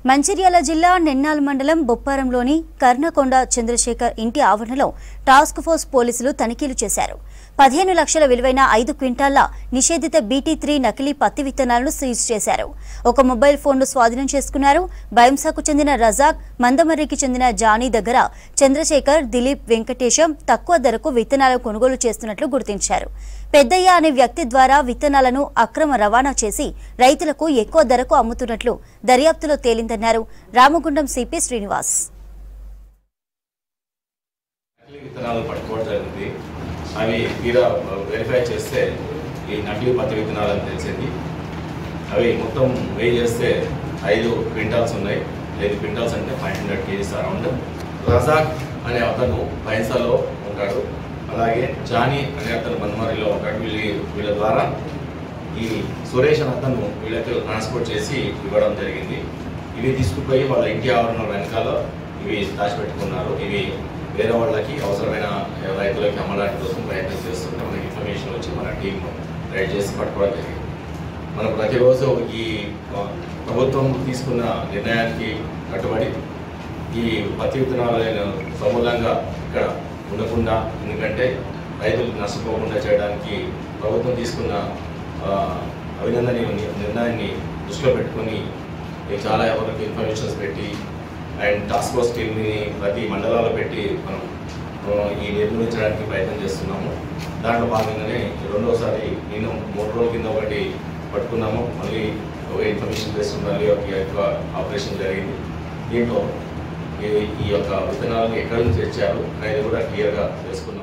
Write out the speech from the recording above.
మంచిర్యాల జిల్లా నెన్నాల్ మండలం బొప్పారంలోని కర్ణకొండ చంద్రశేఖర్ ఇంటి ఆవరణలో టాస్క్ ఫోర్స్ పోలీసులు తనిఖీలు చేశారు. 15 లక్షల విలువైన 5 క్వింటాళ్ల నిషేధిత BT3 నకిలీ పత్తి విత్తనాలను సీజ్ చేశారు. ఒక మొబైల్ ఫోన్ను స్వాధీనం చేసుకున్నారు. బైంసాకు చెందిన రజాక్, మందమర్రికి చెందిన జానీ దగ్గర చంద్రశేఖర్, దిలీప్, వెంకటేశం తక్కువ ధరకు విత్తనాలు కొనుగోలు చేస్తున్నట్లు గుర్తించారు. పెద్దయ్య అనే వ్యక్తి ద్వారా విత్తనాలను అక్రమ రవాణా చేసి రైతులకు ఎక్కువ ధరకు అమ్ముతున్నట్లు దర్యాప్తులో తేలిందన్నారు రామగుండం సిపి శ్రీనివాస్. అవి తీరా వెరిఫై చేస్తే ఈ నకిలీ పత్తి విత్తనాలని తెలిసింది. అవి మొత్తం వెయిట్ చేస్తే 5 క్వింటాల్స్ ఉన్నాయి. 5 క్వింటాల్స్ అంటే 500 kgs అరౌండ్. రజాక్ అనే అతను బైన్సాలో ఉంటాడు. అలాగే జానీ అనే అతను మన్మరిలో ఉంటాడు. వీళ్ళ ద్వారా ఈ సురేష్ అనే అతను వీళ్ళకి ట్రాన్స్పోర్ట్ చేసి ఇవ్వడం జరిగింది. ఇవి తీసుకుపోయి వాళ్ళ ఇంటి ఆవరణ వెనకాల ఇవి దాచిపెట్టుకున్నారు. ఇవి వేరే వాళ్ళకి అవసరమైన రైతులకి అమ్మడానికి కోసం ప్రయత్నం చేస్తుంటే మనకి ఇన్ఫర్మేషన్ వచ్చి మన టీం రైడ్ చేసి పట్టుకోవడం జరిగింది. మనం ప్రతిరోజు ఈ ప్రభుత్వం తీసుకున్న నిర్ణయానికి కట్టుబడి ఈ పత్తి విత్తనాలను సమూలంగా ఇక్కడ ఉండకుండా, ఎందుకంటే రైతులు నష్టపోకుండా చేయడానికి ప్రభుత్వం తీసుకున్న అభినందనీయ నిర్ణయాన్ని దృష్టిలో పెట్టుకొని చాలా ఎవరికి ఇన్ఫర్మేషన్స్ పెట్టి అండ్ టాస్క్ ఫోర్స్ టీమ్ని ప్రతి మండలాల్లో పెట్టి మనం ఈ నిర్మూలించడానికి ప్రయత్నం చేస్తున్నాము. దాంట్లో భాగంగానే రెండోసారి నేను 3 రోజుల కింద ఒకటి పట్టుకున్నాము. మళ్ళీ ఒక ఇన్ఫర్మేషన్ చేస్తున్న మళ్ళీ ఒక ఆపరేషన్ జరిగింది. దీంట్లో ఈ యొక్క విత్తనాలను ఎక్కడి నుంచి తెచ్చారు అనేది కూడా క్లియర్గా తెలుసుకున్నాము.